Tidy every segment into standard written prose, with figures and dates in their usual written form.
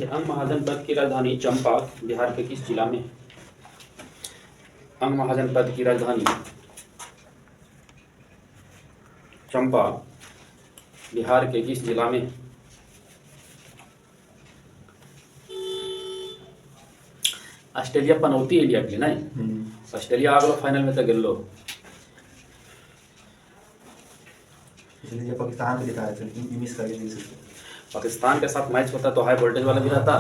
अंग महाजनपद की राजधानी चंपा बिहार के किस जिला में है? अंग महाजनपद की राजधानी चंपा बिहार के किस जिला में है? ऑस्ट्रेलिया पनौती इंडिया के लिए नहीं, ऑस्ट्रेलिया आ गलो फाइनल में तो गेलो। इसलिए पाकिस्तान को जिताया था, लेकिन मिस कर गए। पाकिस्तान के साथ मैच होता तो हाई वोल्टेज वाला भी रहता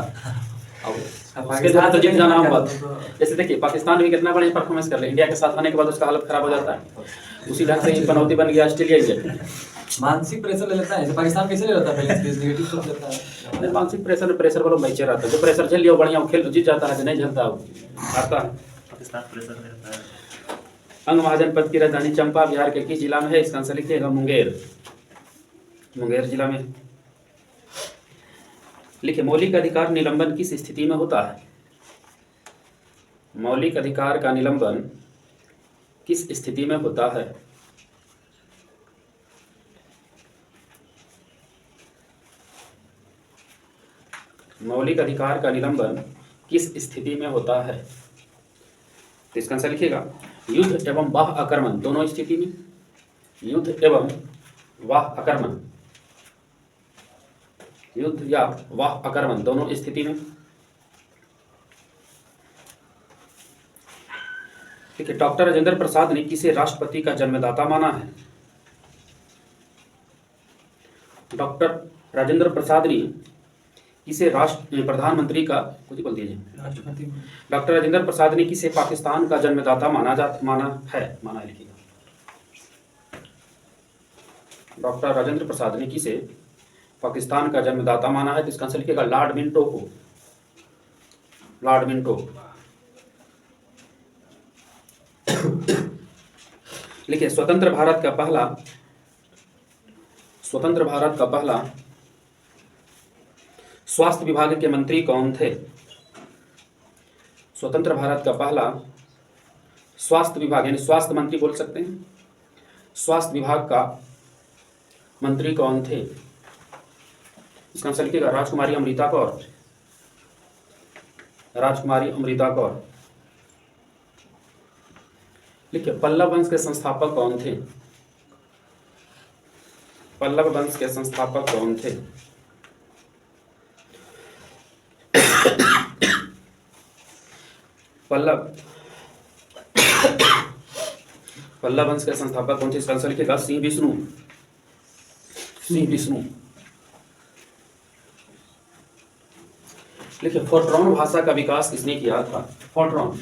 और उसके साथ तो जीत जाना हम बात। जैसे देखिए पाकिस्तान भी कितना बढ़िया परफॉर्मेंस कर ले, इंडिया के साथ होने के बाद उसका हालत खराब हो जाता है, उसी ढंग से पनौती बन गया ऑस्ट्रेलिया ही। मानसिक प्रेशर ले लेता है, पाकिस्तान कैसे ले लेता है, पहले नेगेटिव सोच लेता है। मानसिक प्रेशर वाला मैच रहता है, जो प्रेशर झेल लिया बढ़िया खेल जीत जाता है, जो नहीं झेलता हारता है। पाकिस्तान प्रेशर में रहता है। अंग महाजनपद की राजधानी चंपा बिहार के किस जिला में है? इसका आंसर लिखिएगा मुंगेर, मुंगेर जिला में। लिखिए मौलिक अधिकार निलंबन किस स्थिति में होता है? मौलिक अधिकार का निलंबन किस स्थिति में होता है? मौलिक अधिकार का निलंबन किस स्थिति में होता है? तो इसका आंसर लिखिएगा युद्ध एवं वाह आक्रमण दोनों स्थिति में, युद्ध एवं वाह आक्रमण, युद्ध या वाह आक्रमण दोनों स्थिति में। ठीक है, डॉक्टर राजेंद्र प्रसाद ने किसे राष्ट्रपति का जन्मदाता माना है? डॉक्टर राजेंद्र प्रसाद ने किसे प्रधानमंत्री का कुछ बोल दीजिए राष्ट्रपति डॉक्टर राजेंद्र प्रसाद ने किसे पाकिस्तान का जन्मदाता माना है लिखिएगा। डॉक्टर राजेंद्र प्रसाद ने किसे पाकिस्तान का जन्मदाता माना है? तो इसका आंसर लिखिएगा लॉर्ड मिंटो को, लॉर्ड मिंटो। लिखिए स्वतंत्र भारत का पहला स्वास्थ्य विभाग के मंत्री कौन थे? स्वतंत्र भारत का पहला स्वास्थ्य विभाग यानी स्वास्थ्य मंत्री बोल सकते हैं, स्वास्थ्य विभाग का मंत्री कौन थे? इसका आंसर लिखिएगा राजकुमारी अमृता कौर, राजकुमारी अमृता कौर। लिखिए पल्लव वंश के संस्थापक कौन थे? पल्लव वंश के संस्थापक कौन थे? पल्लव वंश के संस्थापक कौन थे? इसका आंसर लिखिएगा सिंह विष्णु, सिंह विष्णु। लिखिए फोर्ट्रॉन भाषा का विकास किसने किया था? फोर्ट्रॉन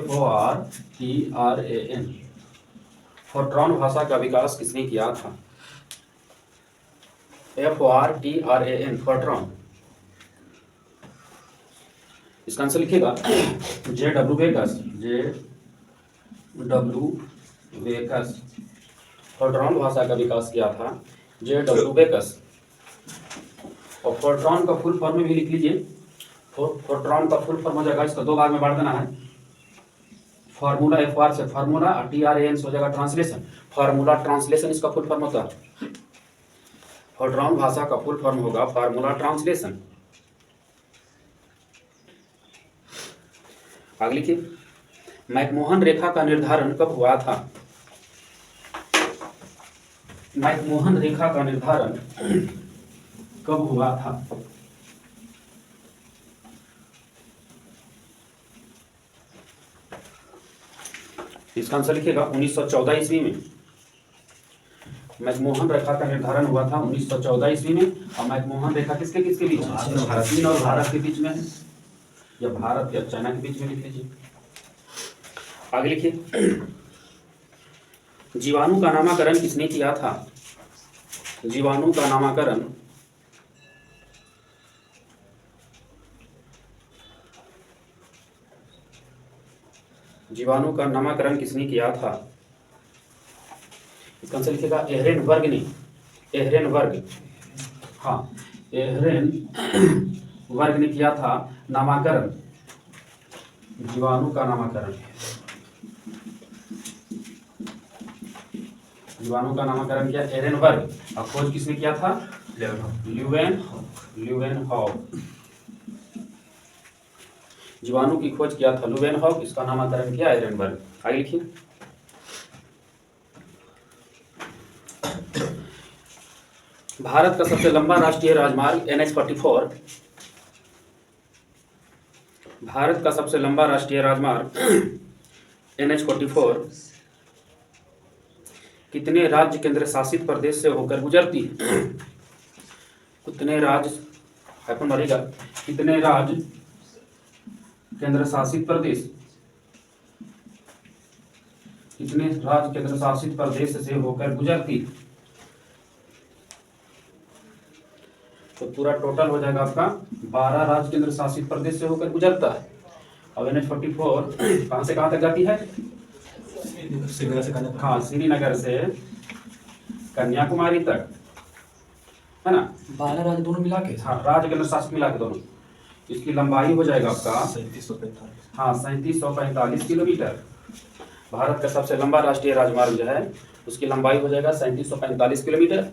FORTRAN, फोर्ट्रॉन भाषा का विकास किसने किया था? FORTRAN, Fortran. इसका आंसर लिखिएगा JW बेकस, फोर्ट्रॉन भाषा का विकास किया था JW बेकस। और फोर्ट्रॉन का फुल फॉर्म भी लिख लीजिए, फोर्ट्रॉन का फुल फॉर्म हो जाएगा, इसको दो भाग में बांट देना है, फार्मूला FR से फार्मूला और TRAN से हो जाएगा ट्रांसलेशन, फार्मूला ट्रांसलेशन इसका फुल फॉर्म होता है। फोर्ट्रॉन भाषा का फुल फॉर्म होगा फार्मूला ट्रांसलेशन। आगे लिखिए मैकमोहन रेखा का निर्धारण कब हुआ था? मैकमोहन रेखा का निर्धारण कब हुआ था? इसका आंसर लिखिएगा 1914 ईस्वी में। मैकमोहन रेखा का निर्धारण हुआ था 1914 ईस्वी में। और मैकमोहन रेखा किसके किसके बीच में? चीन और भारत के बीच में है, या भारत या चाइना के बीच में लिख लीजिए। आगे लिखिए जीवाणु का नामकरण किसने किया था? जीवाणु का नामकरण किसने किया था? इसका आंसर लिखिएगा एहरेनबर्ग ने, एहरेनबर्ग, हाँ एहरेनबर्ग ने किया था नामकरण, जीवाणु का नामकरण। जीवाणु का नामकरण किया एहरेनबर्ग। और खोज किसने किया था? ल्यूवेनहॉक। जीवाणु की खोज किया था लुवेनहॉक, इसका नामकरण किया एरेनबर्ग। आगे लिखिए। भारत का सबसे लंबा राष्ट्रीय राजमार्ग NH-44, भारत का सबसे लंबा राष्ट्रीय राजमार्ग NH-44 कितने राज्य केंद्र शासित प्रदेश से होकर गुजरती है? कितने राज्य हाइफन मारिएगा, कितने राज्य केंद्र शासित प्रदेश, कितने राज्य केंद्र शासित प्रदेश से होकर गुजरती है? तो पूरा टोटल हो जाएगा आपका 12 राज्य केंद्र शासित प्रदेश से होकर गुजरता है। अब NH-44 कहाँ से कहाँ तक जाती है? श्रीनगर से कन्याकुमारी। हाँ, श्रीनगर से कन्याकुमारी तक, है ना। 12 राज्य दोनों मिला के। हाँ, राज्य केंद्र शासित मिला के दोनों। इसकी लंबाई हो जाएगा आपका 3745। हाँ 3745 किलोमीटर। भारत का सबसे लंबा राष्ट्रीय राजमार्ग जो है उसकी लंबाई हो जाएगा 3745 किलोमीटर।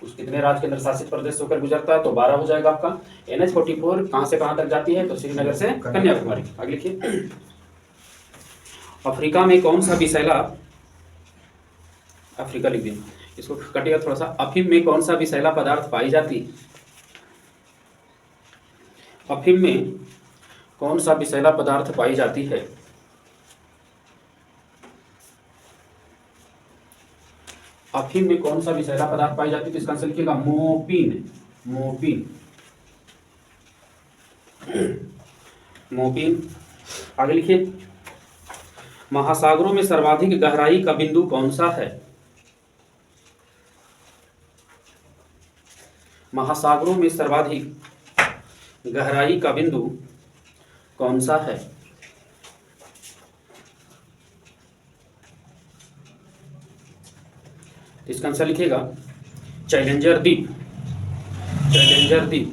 उस कितने राज्य केंद्र शासित प्रदेश होकर गुजरता है? तो 12 हो जाएगा आपका। NH-44 कहाँ से कहाँ तक जाती है? तो श्रीनगर से कन्याकुमारी। आगे लिखिए। अफ्रीका में कौन सा विषैला, अफ्रीका लिख दिए, इसको कटिएगा थोड़ा सा। अफीम में कौन सा विषैला पदार्थ पाई जाती है? अफीम में कौन सा विषैला पदार्थ पाई जाती है? अफीम में कौन सा विषैला पदार्थ पाई जाती है? तो इसका आंसर लिखिएगा मोपिन। मोपिन, मोपिन। आगे लिखिए। महासागरों में सर्वाधिक गहराई का बिंदु कौन सा है? महासागरों में सर्वाधिक गहराई का बिंदु कौन सा है? इसका आंसर लिखिएगा चैलेंजर द्वीप। चैलेंजर द्वीप।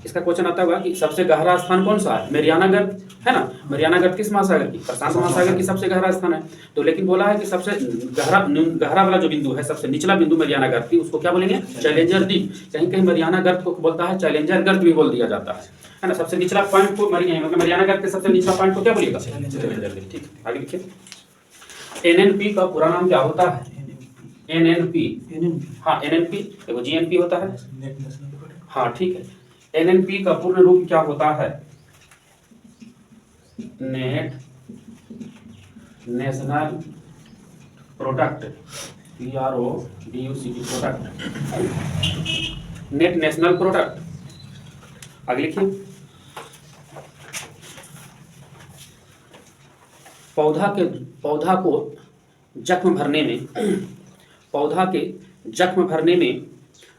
इसका क्वेश्चन आता होगा कि सबसे गहरा स्थान कौन सा है? मैरियाना गर्त, है ना। मैरियाना गर्त किस महासागर की? प्रशांत महासागर की सबसे गहरा स्थान है। तो लेकिन बोला है कि सबसे गहरा वाला जो बिंदु है, सबसे निचला बिंदु मैरियाना गर्त की, उसको क्या बोलेंगे? चैलेंजर द्वीप। कहीं कहीं मैरियाना गर्त को बोलता है चैलेंजर गर्त भी बोल दिया जाता है ना। सबसे निचला पॉइंट को मैरियाना गर्त के सबसे निचला पॉइंट को क्या बोलिएगा? चैलेंजर द्वीप। ठीक, आगे लिखिए। NNP का पूरा नाम क्या होता है? NNP। हाँ, NNP देखो GNP होता है। हाँ ठीक है। NNP का पूर्ण रूप क्या होता है? Net national product, PRODUCT product, net national product. आगे लिखिए। पौधा को जख्म भरने में, पौधा के जख्म भरने में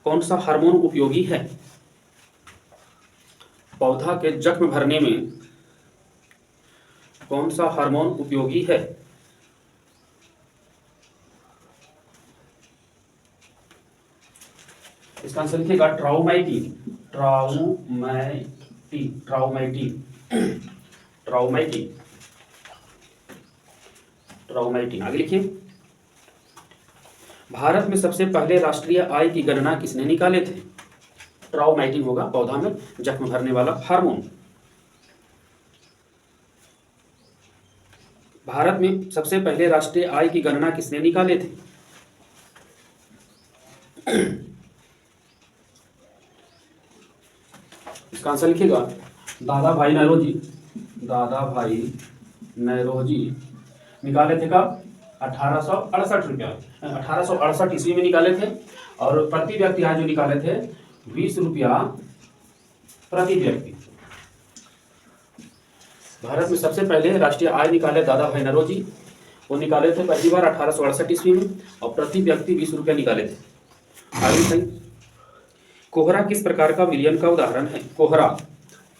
कौन सा हार्मोन उपयोगी है? पौधा के जख्म भरने में कौन सा हार्मोन उपयोगी है? इसका आंसर लिखिएगा ट्राउमाइटिन। ट्राउमाइटिन, ट्राउमाइटिन, ट्राउमाइटिन, ट्राउमाइटिन। आगे लिखिए। भारत में सबसे पहले राष्ट्रीय आय की गणना किसने निकाले थे? ट्राउमाइटिन होगा पौधा में जख्म भरने वाला हार्मोन। भारत में सबसे पहले राष्ट्रीय आय की गणना किसने निकाले थे? इसका आंसर लिखिएगा दादा भाई नौरोजी। दादा भाई नौरोजी निकाले थे कब? 1868 रुपया, 1868 ईस्वी में निकाले थे। और प्रति व्यक्ति आज जो निकाले थे 20 रुपया प्रति व्यक्ति। भारत में सबसे पहले राष्ट्रीय आय निकाले दादा भाई नौरोजी। वो निकाले थे पहली बार 1868 ईस्वी में और प्रति व्यक्ति 20 रुपया निकाले थे। आगे सही। कोहरा किस प्रकार का विलयन का उदाहरण है? कोहरा,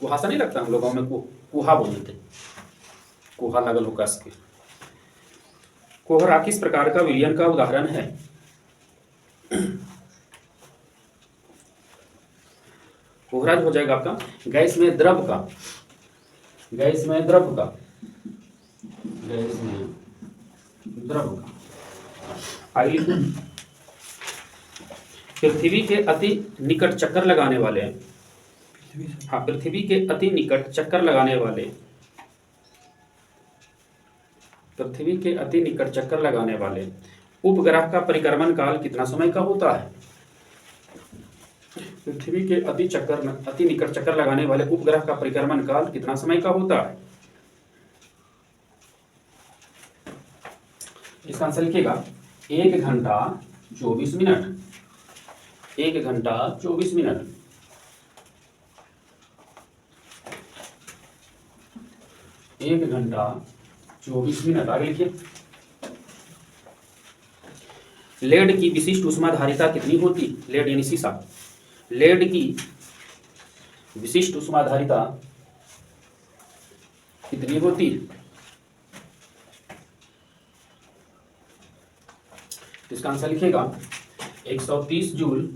कुहासा नहीं लगता हम लोगों में, कुहा बोलते थे, कुहा लगल हो कस के। कोहरा किस प्रकार का विलयन का उदाहरण है? कोहरा जो हो जाएगा आपका गैस में द्रव का, गैस में द्रव का, गैस में द्रव का। आगे पृथ्वी के अति निकट चक्कर लगाने वाले, पृथ्वी से हाँ, पृथ्वी के अति निकट चक्कर लगाने वाले, पृथ्वी के अति निकट चक्कर लगाने वाले उपग्रह का परिक्रमण काल कितना समय का होता है? पृथ्वी के अति निकट चक्कर लगाने वाले उपग्रह का परिक्रमण काल कितना समय का होता है? इसका आंसर लिखिएगा 1 घंटा 24 मिनट। 1 घंटा 24 मिनट। 1 घंटा 24 मिनट। आगे लिखिए। लेड की विशिष्ट ऊष्माधारिता कितनी होती? लेड यानी सीसा। लेड की विशिष्ट ऊष्माधारिता कितनी होती? इसका आंसर लिखिएगा 130 जूल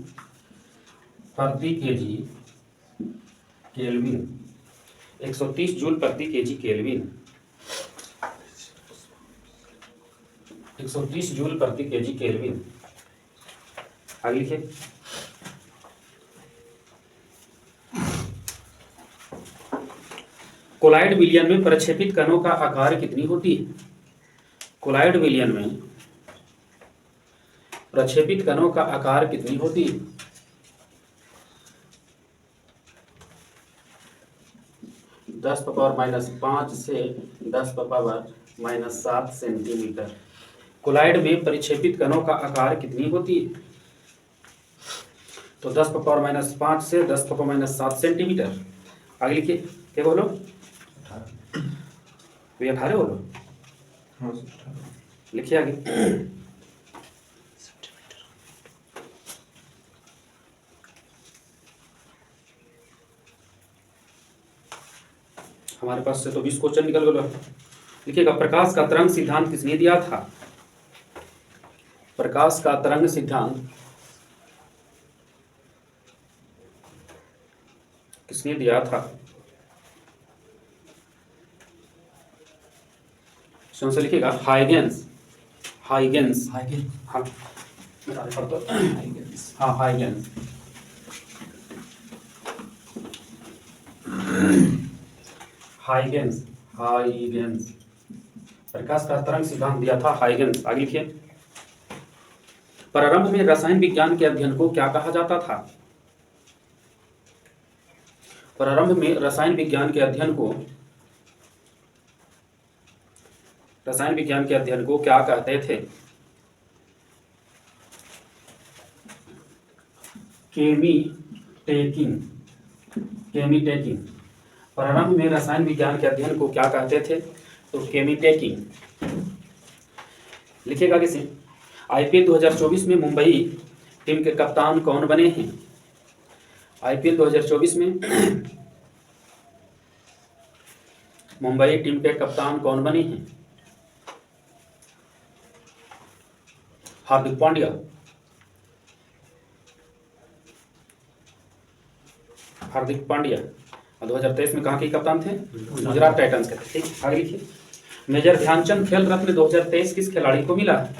प्रति केजी केल्विन। 130 जूल प्रति केजी केल्विन। 130 जूल प्रति केजी केल्विन। आगे लिखिए। कोलाइड विलयन में प्रक्षेपित कणों का आकार कितनी होती है? कोलाइड विलयन में प्रक्षेपित कणों का आकार कितनी होती है? (10⁻⁻5 से 10⁻⁻7 सेंटीमीटर। कोलाइड में परिक्षेपित कणों का आकार कितनी होती है? तो 10⁻⁻5 से 10⁻⁻7 सेंटीमीटर। आगे लिखिए। क्या बोलो? 18 बोलो। हाँ सर, 18। लिखिए आगे। हमारे पास से तो 20 क्वेश्चन निकल गए। लिखिएगा। प्रकाश का तरंग सिद्धांत किसने दिया था? प्रकाश का तरंग सिद्धांत किसने दिया था? से लिखिएगा हाइगेंस। हाइगेंस। हाइगेन हाँ, हाइगेन्स। हाँ, हाइगेंस। हाइगेंस। हाइगेंस। प्रकाश का तरंग सिद्धांत दिया था हाइगेंस। आगे लिखिए। प्रारंभ में रसायन विज्ञान के अध्ययन को क्या कहा जाता था? प्रारंभ में रसायन विज्ञान के अध्ययन को क्या कहते थे? केमीटेकिंग। केमीटेकिंग। प्रारंभ में रसायन विज्ञान के अध्ययन को क्या कहते थे? तो केमीटेकिंग। लिखिएगा किसे। आईपीएल 2024 में मुंबई टीम के कप्तान कौन बने हैं? आईपीएल 2024 में मुंबई टीम के कप्तान कौन बने हैं? हार्दिक पांड्या। हार्दिक पांड्या 2023 में कहाँ के कप्तान थे? गुजरात टाइटंस के थे। ठीक, आगे लिखिए। मेजर ध्यानचंद खेल रत्न 2023 किस खिलाड़ी को मिला है?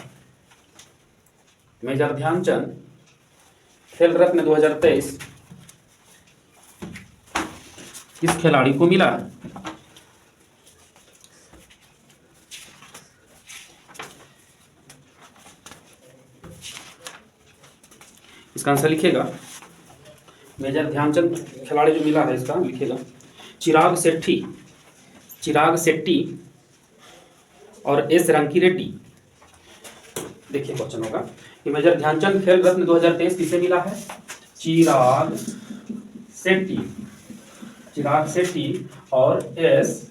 मेजर ध्यानचंद खेल रत्न 2023 किस खिलाड़ी को मिला है? इसका आंसर लिखिएगा। मेजर ध्यानचंद खिलाड़ी जो मिला है इसका लिखिएगा चिराग शेट्टी। चिराग शेट्टी और एस रंकी रेड्डी। देखिए क्वेश्चन होगा कि मेजर ध्यानचंद खेल रत्न 2023 किसे मिला है? चिराग शेट्टी। चिराग शेट्टी और एस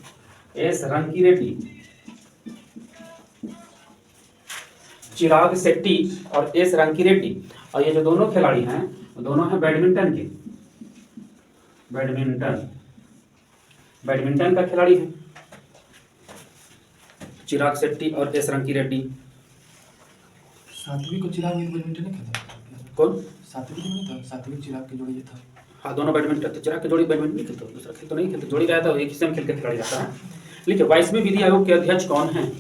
रंकी रेड्डी। चिराग शेट्टी और एस रंकी रेड्डी। और ये जो दोनों खिलाड़ी हैं दोनों हैं बैडमिंटन के। बैडमिंटन का खिलाड़ी है चिराग शेट्टी और एस रंकी रेड्डी। सात्विक और चिराग भी बैडमिंटन नहीं खेलता? कौन? सात्विक नहीं था? सात्विक चिराग के जोड़ी ये था। हाँ, दोनों बैडमिंटन। तो चिराग की जोड़ी बैडमिंटन नहीं खेलते, दूसरा खेल तो नहीं खेलते। जोड़ी रहता है एक ही सेम खेल के खिलाड़ी रहता है। लिखिए 22वें विधि आयोग के अध्यक्ष कौन हैं?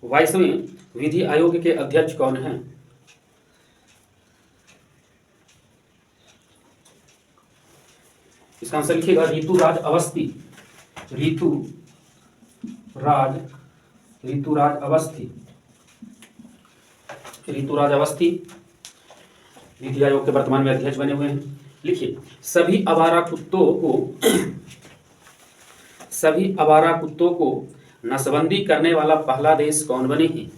22वें विधि आयोग के अध्यक्ष कौन हैं? इसका आंसर लिखिएगा ऋतुराज अवस्थी। ऋतुराज अवस्थी। ऋतुराज अवस्थी नीति आयोग के वर्तमान में अध्यक्ष बने हुए हैं। लिखिए, सभी आवारा कुत्तों को नसबंदी करने वाला पहला देश कौन बने हैं?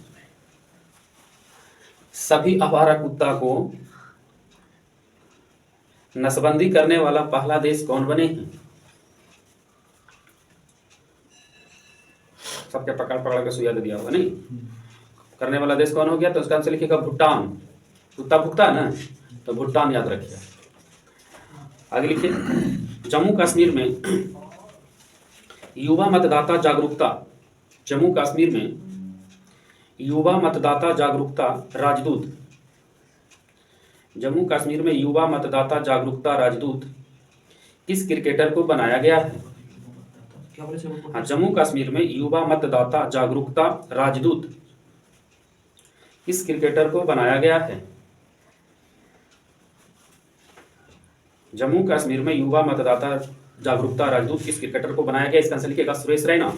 सभी आवारा कुत्ता को नसबंदी करने वाला पहला देश कौन बने हैं? सबके पकड़ पकड़ के सुइया दे दिया होगा नहीं? करने वाला देश कौन हो गया? तो उसका आंसर लिखिएगा भूटान। कुत्ता भुगता है ना, तो भूटान याद रखिए। आगे लिखिए, जम्मू कश्मीर में युवा मतदाता जागरूकता। जम्मू कश्मीर में युवा मतदाता जागरूकता राजदूत। जम्मू कश्मीर में युवा मतदाता जागरूकता राजदूत किस क्रिकेटर को बनाया गया है? क्या बोले सर? हाँ, जम्मू कश्मीर में युवा मतदाता जागरूकता राजदूत किस क्रिकेटर को बनाया गया है? जम्मू कश्मीर में युवा मतदाता जागरूकता राजदूत किस क्रिकेटर को बनाया गया? इसका आंसर लिखिएगा सुरेश रैना।